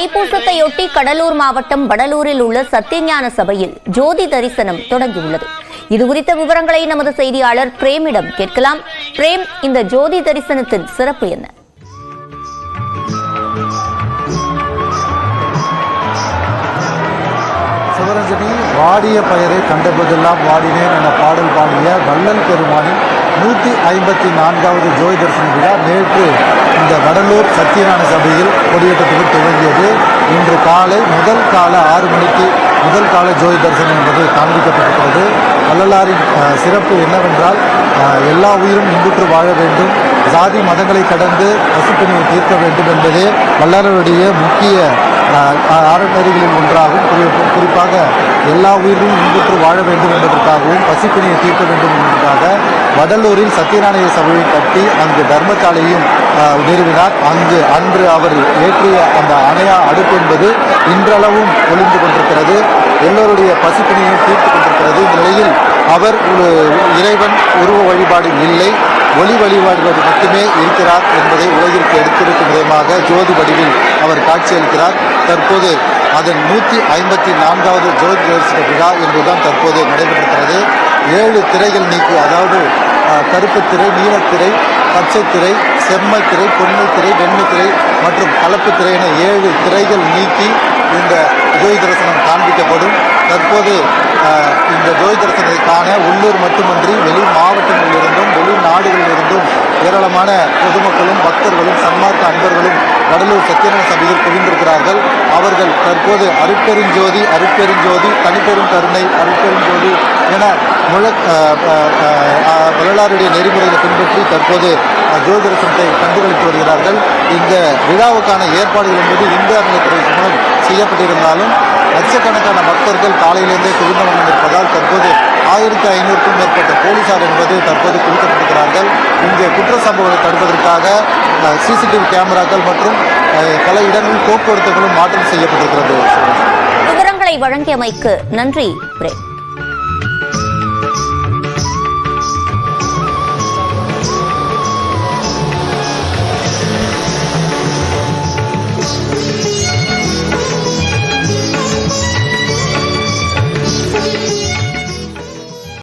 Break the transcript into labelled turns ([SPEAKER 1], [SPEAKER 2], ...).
[SPEAKER 1] தைப்பூசத்தையொட்டி கடலூர் மாவட்டம் வடலூரில் உள்ள சத்தியஞான சபையில் ஜோதி தரிசனம் தொடங்கியுள்ளது. இதுகுறித்த விவரங்களை நமது செய்தியாளர் பிரேமிடம் கேட்கலாம். பிரேம், இந்த ஜோதி தரிசனத்தின் சிறப்பு என்ன?
[SPEAKER 2] சிவரஞ்சனி, வாடிய பயிரை கண்டபோதெல்லாம் வாடினேன் என பாடல் பாடிய வள்ளல் பெருமானின் 154வது ஜோதி தரிசன விழா நேற்று இந்த வடலூர் சத்தியஞான சபையில் கொடியேற்றத்துடன் துவங்கியது. இன்று காலை முதல் கால 6 மணிக்கு முதல் கால ஜோதி தரிசனம் என்பது காண்பிக்கப்பட்டிருக்கிறது. வள்ளலாரின் சிறப்பு என்னவென்றால், எல்லா உயிரும் இன்புற்று வாழ வேண்டும், ஜாதி மதங்களை கடந்து பசுப்பிணியை தீர்க்க வேண்டும் என்பதே வள்ளலாருடைய முக்கிய அறநெறிகளில் ஒன்றாகும். குறிப்பாக எல்லா உயிர்களும் இன்புற்று வாழ வேண்டும் என்பதற்காகவும் பசிப்பிணியை தீர்க்க வேண்டும் என்பதற்காக வடலூரில் சத்தியஞான சபையை கட்டி அங்கு தர்மசாலையும் நிறுவினார். அன்று அவர் ஏற்றிய அந்த அணையா அடுப்பு என்பது இன்றளவும் ஒளிந்து கொண்டிருக்கிறது. எல்லோருடைய பசிப்பிணியையும் தீர்த்து கொண்டிருக்கிறது. இந்த நிலையில் அவர் இறைவன் உருவ வழிபாடு இல்லை, ஒளி வழிபாடு மட்டுமே இருக்கிறார் என்பதை உலகிற்கு எடுத்திருக்கும் விதமாக ஜோதி வடிவில் அவர் காட்சியளிக்கிறார். தற்போது அதன் 154வது ஜோதி தரிசன விழா என்பதுதான் தற்போது நடைபெற்றிருக்கிறது. 7 திரைகள் நீக்கி, அதாவது கருப்பு திரை, நீலத்திரை, பச்சை திரை, செம்மை திரை, பொன்மை திரை, வெண்மை திரை மற்றும் கலப்பு திரை என 7 திரைகள் நீக்கி இந்த ஜோதி தரிசனம் காண்பிக்கப்படும். தற்போது இந்த ஜோதி தரிசனத்தை காண உள்ளூர் மட்டுமன்றி வெளி மாவட்டங்களிலிருந்தும் வெளி நாடுகளிலிருந்தும் ஏராளமான பொதுமக்களும் பக்தர்களும் சன்மார்க்க அன்பர்களும் வடலூர் சத்தியஞான சபையில் குவிந்திருக்கிறார்கள். அவர்கள் தற்போது அருட்பெருஞ்சோதி அருட்பெருஞ்சோதி தனிப்பெரும் கருணை அருட்பெருஞ்சோதி என வள்ளலாருடைய நெறிமுறைகளை பின்பற்றி தற்போது ஜோதி தரிசனத்தை கண்டுகளித்து வருகிறார்கள். இந்த விழாவுக்கான ஏற்பாடுகள் என்பது இந்து அறநிலையத்துறை மூலம் செய்யப்பட்டிருந்தாலும் லட்சக்கணக்கான பக்தர்கள் காலையிலிருந்தே குவிந்த வண்ணம் இருப்பதால் தற்போது 1500க்கும் மேற்பட்ட போலீசார் என்பது தற்போது குவிக்கப்பட்டிருக்கிறார்கள். இங்கே குற்ற சம்பவங்களை தடுப்பதற்காக CCTV கேமராக்கள் மற்றும் பல இடங்களில் போக்குவரத்துகளும் மாற்றம் செய்யப்பட்டிருக்கிறது.
[SPEAKER 1] விவரங்களை வழங்கியமைக்கு நன்றி பிரேம்.